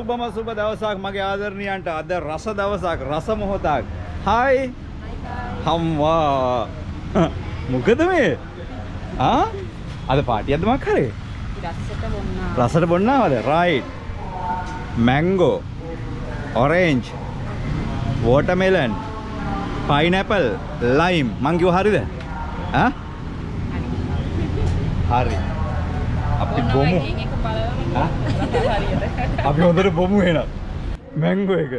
සුබම සුබ දවසක් මගේ ආදරණීයන්ට. අද රස දවසක්, රස මොහොතක්. හායි. හම්වා. මොකද මේ? අද පාටියක්ද මක් කරේ? රසට බොන්නවද? Right. Mango, orange, watermelon, pineapple, lime. මං කිව්ව හරිද? හරි. අපි බොමු. අපි හොඳට බොමු එහෙනම්. මැංගෝ එක.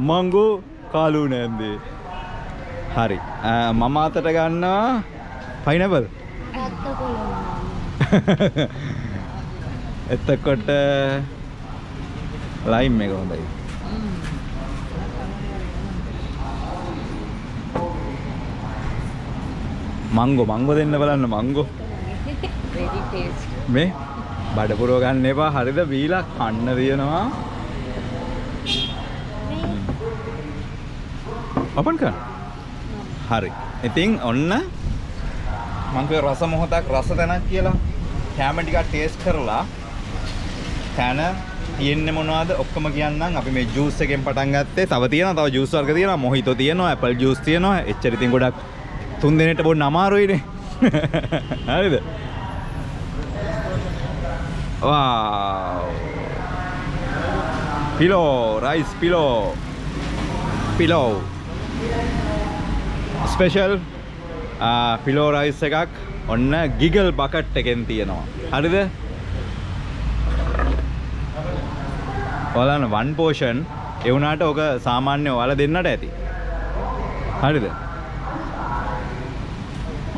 මංගෝ කාලු නෑන්දේ. හරි. මම අතට ගන්නවා පයිනැපල්. එතකොට ලයිම් එක හොඳයි. මංගෝ දෙන්න බලන්න මංගෝ. very taste. මේ බඩ පුරව ගන්න එපා. හරිද? බීලා කන්න දිනනවා. ඔපන් කරන්න. හරි. ඉතින් ඔන්න මං කිය රස මොහොතක් රස තැනක් කියලා. කැම ටිකක් ටේස්ට් කරලා තැන තියෙන්නේ මොනවද ඔක්කොම කියන්නම්. අපි මේ ජූස් එකෙන් පටන් ගත්තේ. තව ජූස් වර්ග තියෙනවා. මොහිතෝ තියෙනවා, ඇපල් ජූස් තියෙනවා. එච්චර ඉතින් ගොඩක් 3 දිනෙට බොන්න අමාරුයිනේ. හරිද? Wow. Rice pillow. Special pillow rice එකක් ඔන්න giggle bucket එකෙන් තියෙනවා. හරිද? ඔයාලන one portion ඒ වුණාට ඔක සාමාන්‍ය ඔයාලා දෙන්නට ඇති. හරිද?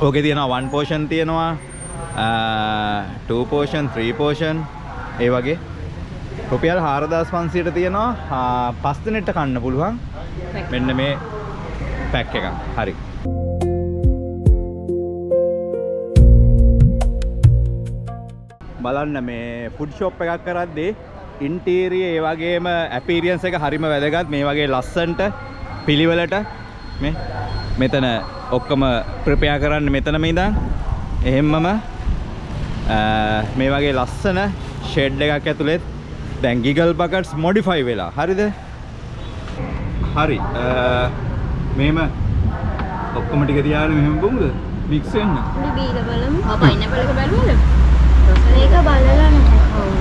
ඕකේ තියෙනවා one portion තියෙනවා. 2 portion 3 portion ඒ වගේ රුපියල් 4500ට තියෙනවා 5 දිනකට කන්න පුළුවන් මෙන්න මේ පැක් එකක්. හරි. බලන්න මේ ෆුඩ් ෂොප් එකක් කරද්දී ඉන්ටීරියර් ඒ වගේම අපීරියන්ස් එක හරිම වැදගත්. මේ වගේ ලස්සනට පිළිවෙලට මේ මෙතන ඔක්කොම ප්‍රිපෙයාර් කරන්න මෙතනම ඉඳන් එහෙම්මම මේ වගේ ලස්සන ෂෙඩ් එකක් ඇතුළේ දැන් ගිගල් බකට්ස් මොඩිෆයි වෙලා. හරිද? හරි. මෙහෙම ඔක්කොම ටික තියාගෙන මෙහෙම බොමුද? මික්ස් වෙන්න. අපි බීලා බලමු. පයිනැපල් එක බැලුවද? ඒක බලලා නැහැ. ඔව්.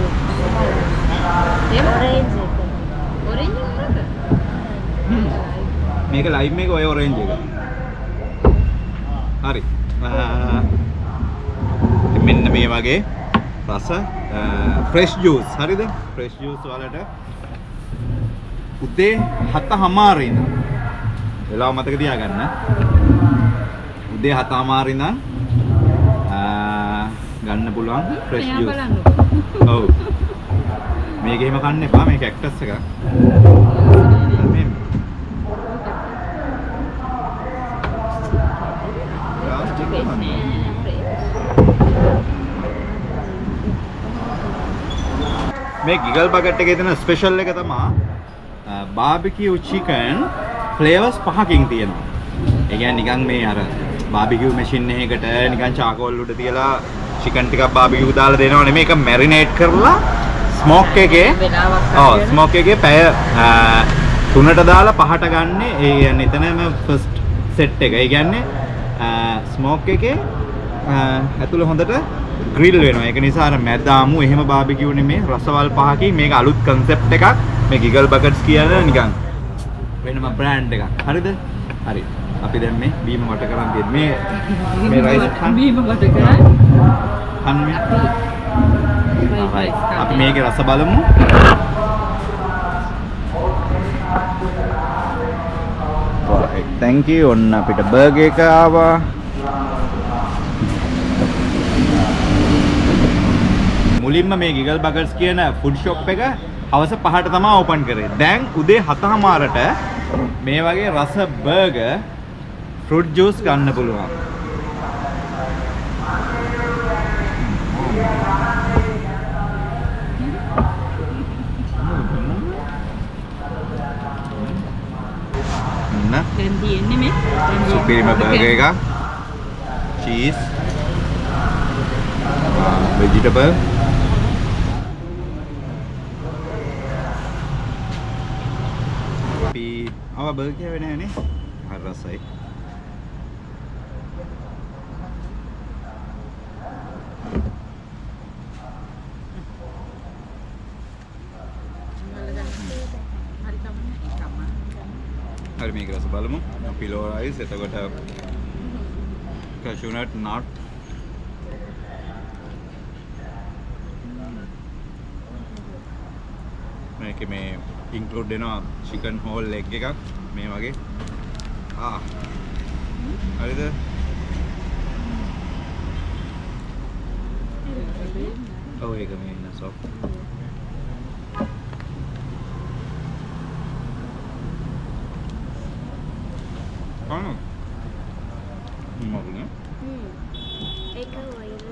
ඔරේන්ජ් එක. ඔරේන්ජ් එකද? මේක ලයිම් එක ඔය ඔරේන්ජ් එක. හරි. මෙන්න මේ වගේ රස ෆ්‍රෙෂ් ජූස්. හරිද? ෆ්‍රෙෂ් ජූස් වලට උදේ 7:00 ඉඳන් වෙලාව මතක තියාගන්න. උදේ 7:00 ඉඳන් ගන්න පුළුවන් ෆ්‍රෙෂ් ජූස්. ඔව්. මේක එහෙම කන්න එපා. මේක ඇක්ටස් එකක්. මේ මේ ගිගල් බකට් එකේ තියෙන ස්පෙෂල් එක තමයි බාබිකියු චිකන් ෆ්ලේවර්ස් 5කින් තියෙනවා. ඒ කියන්නේ නිකන් මේ අර බාබිකියු මැෂින් එකකට නිකන් චාකෝල් උඩ තියලා චිකන් ටිකක් බාබිකියු දාලා දෙනවා නෙමෙයි. මේක මැරිනේට් කරලා ස්මෝක් එකේ ස්මෝක් එකේ පැය 3ට දාලා 5ට ගන්න. ඒ කියන්නේ එතනම ෆස්ට් සෙට් එක. ඒ කියන්නේ ස්මෝක් එකේ ඇතුළේ හොඳට ග්‍රිල් වෙනවා. ඒක නිසා අර මැදාමු එහෙම බාබිකියු නෙමේ. රසවල් 5කින් මේක අලුත් කන්සෙප්ට් එකක්. මේ ගිගල් බකට්ස් කියන නිකන් වෙනම බ්‍රෑන්ඩ් එකක්. හරිද? හරි. අපි දැන් මේ බීම වට කරන් තියෙන්නේ. මේ රයිස් බීම වට කරන් අන්නේ අපි මේකේ රස බලමු. right. thank you. ඔන්න අපිට බර්ගර් එක ආවා. මුලින්ම මේ ගිගල් බකට්ස් කියන ෆුඩ් ෂොප් එක හවස 5ට තමයි ඕපන් කරේ. දැන් උදේ 7:00ට මේ වගේ රස බර්ගර් ෆෘට් ජූස් ගන්න පුළුවන්. දැන් තියෙන්නේ මේ සුපිරිම බර්ගර් එකක්. චීස්, vegetable අපි බර්ගර් වෙන්නේ නැහැ නේ. හරි රසයි. හරි මේක රස බලමු. පිලෝ රයිස් එතකොට cashew nut nut මේකේ මේ ඉන්ක්ලූඩ් වෙනවා chicken whole leg එකක් මේ වගේ. හරිද? ඔව් ඒක මේ ඉන්න සොප්. මොකක්ද? ඒක ඔයිල්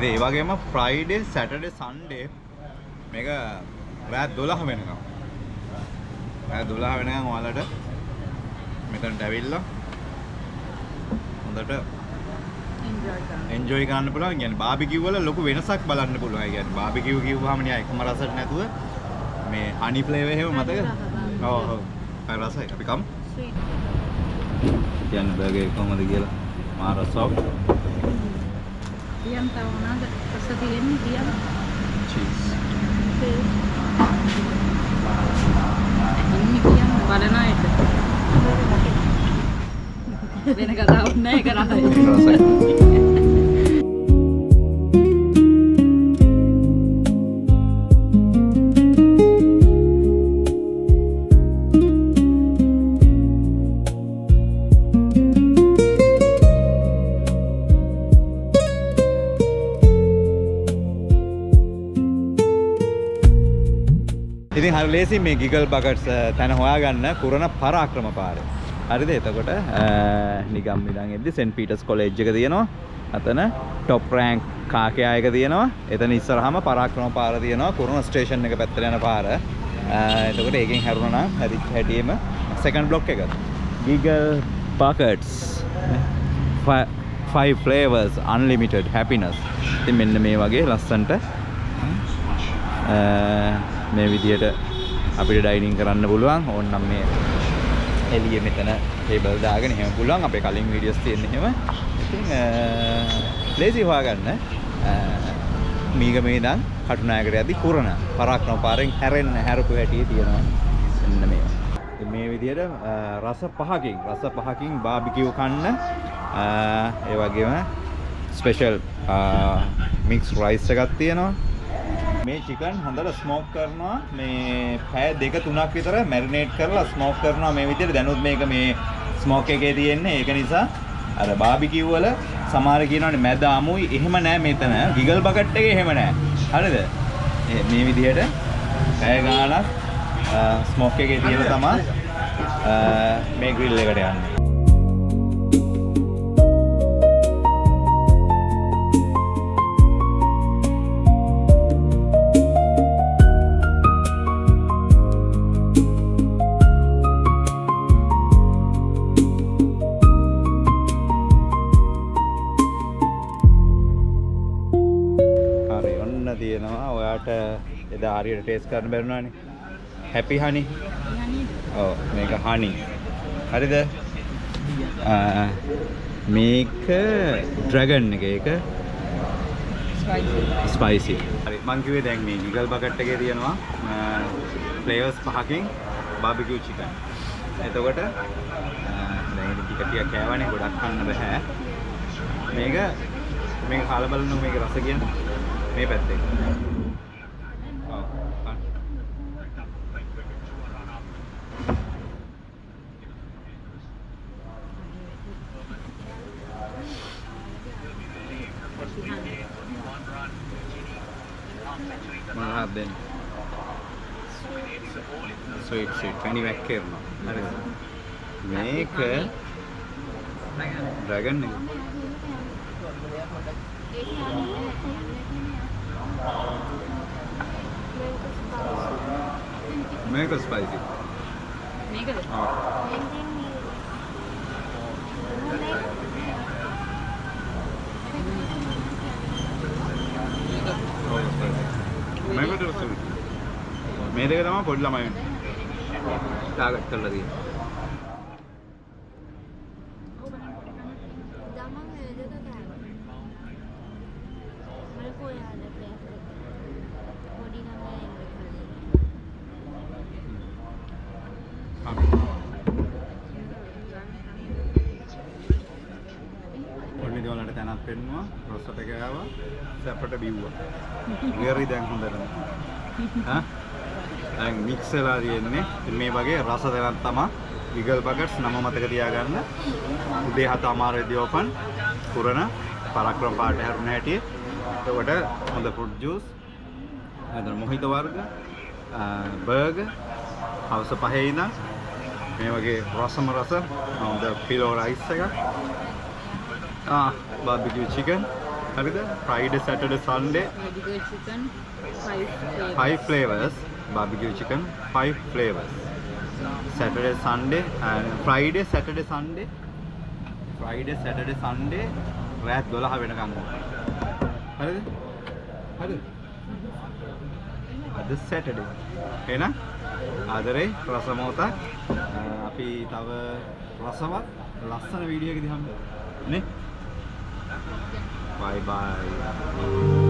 ඒ වගේම ෆ්‍රයිඩේ සැටර්ඩේ සන්ඩේ මේක රාත් 12 වෙනකම්. රාත් 12 වෙනකම් ඔයාලට මෙතනට ඇවිල්ලා හොඳට එන්ජොයි කරන්න පුළුවන්. කියන්නේ බාබිකියු වල ලොකු වෙනසක් බලන්න පුළුවන්. ඒ කියන්නේ බාබිකියු කිව්වහම නිකන් එකම රසට නැතුව මේ හනි ෆ්ලේවර් එහෙම මතකද? ඔව් ඔව්. හරි රසයි. අපි කමු. කියන්න බර්ගර් එක කොහමද කියලා. මා රසව. Diam tahu nada, kesedihan diam. Cheese. Ini diam, balana itu. Bena kata unna ek rasai. ඉතින් හරි ලේසි මේ ගිගල් බකට්ස් තැන හොයාගන්න කුරණ පරාක්‍රම පාරේ. හරිද? එතකොට නිකම් ඉඳන් එද්දි සෙන්ට් පීටර්ස් කොලෙජ් එක තියෙනවා. අතන টොප් රෑන්ක් කාකයා එක තියෙනවා. එතන ඉස්සරහම පරාක්‍රම පාර තියෙනවා. කුරණ ස්ටේෂන් එක පැත්තට යන පාර. එතකොට ඒකෙන් හැරුණා නම් හැටියෙම සෙකන්ඩ් බ්ලොක් එක. ගිගල් බකට්ස් 5 flavors unlimited happiness. ඉතින් මෙන්න මේ වගේ ලස්සන්ට මේ විදියට අපිට ඩයිනින් කරන්න පුළුවන්. ඕනනම් මේ එළිය මෙතන ටේබල් දාගෙන එහෙම පුළුවන්. අපේ කලින් වීඩියෝස් තියෙන එහෙම. ඉතින් ලේසි හොයාගන්න. මීගමේ ඉඳන් කටුනායකට යද්දි කුරණ පරාක්‍රම පාරෙන් හැරපු හැටි තියෙනවා. මෙන්න මේවා. ඉතින් මේ විදියට රස පහකින් බාබිකියු කන්න ඒ වගේම ස්පෙෂල් මික්ස් රයිස් එකක් තියෙනවා. මේ චිකන් හොඳට ස්මෝක් කරනවා. මේ පැය 2-3ක් විතර මැරිනේට් කරලා ස්මෝක් කරනවා මේ විදිහට. දැනුත් මේක මේ ස්මෝක් එකේ තියෙන්නේ. ඒක නිසා අර බාබිකියු වල සමහර කියනවානේ මැද අමුයි. එහෙම නෑ මෙතන. ගිගල් බකට් එකේ එහෙම නෑ. හරිද? මේ විදිහට පැය ගාණක් ස්මෝක් එකේ තියලා තමයි මේ ග්‍රිල් එකට යන්නේ. තියෙනවා ඔයාට එදා හරියට ටේස්ට් කරන්න බැරිුණානේ. හැපි හනි. ඔව් මේක හනි. හරිද? මේක ඩ්‍රැගන් එක. ඒක ස්පයිසි. හරි මං කිව්වේ දැන් මේ ගිගල් බකට් එකේ තියෙනවා ෆ්ලේවර්ස් 5කින් බාබිකියු චිකන්. එතකොට දැන් ටික කෑවනේ ගොඩක් කන්න බෑ. මේක කාලා බලන්න මේක රස කියන්නේ මේ පැත්තේ. ඔව්. මොනවද දෙන්නේ? ස්වීට් කණි වැක් කරනවා. හරිද? මේක ඩ්‍රැගන් එක. ඒක යන්නේ මේක ස්පයිසි. මේකද? ආ. මේකට රසයි. මේ දෙක තමයි පොඩි ළමයි ටාගට් කරලා තියෙන්නේ. දමන් වේදක කෑවා. මම කොයාලා ප්ලේට් එක. පොඩි ළමයි එන්නේ ඔන්න ඉතින් ඔයාලට තැනක් පෙන්නුවා. රොස්සට ගෑවා. සැපට බිව්වා. වෙරි දැන් හොඳට. හා? දැන් මික්ස් වෙලා තියෙන්නේ. මේ වගේ රස දෙකක් තමයි විගල් බගට්ස් නම මතක තියාගන්න. උදේ 7:00 වෙදී ඕපන්. පුරණ පරක්‍රම පාට හැරුණ හැටි. එතකොට හොඳ ෆෘට් ජූස්. අතන මොහිත වර්ග, බර්ගර්, හවස 5 ඉඳන් මේ වගේ රසම රස හොඳ පිලෝ රයිස් එකක්. barbecue chicken. හරිද? Friday, Saturday, Sunday. barbecue chicken 5 flavors. Barbecue chicken 5 flavors. Saturday, Sunday and Friday, Saturday, Sunday. Friday, Saturday, Sunday. රාත් 12 වෙනකම්. හරිද? හරිද? අද Saturday. එහෙනම් ආදරේ රසමෝතක් අපි තව රසවත් ලස්සන වීඩියෝ එකකින් හම්බෙමු නේ. Bye bye.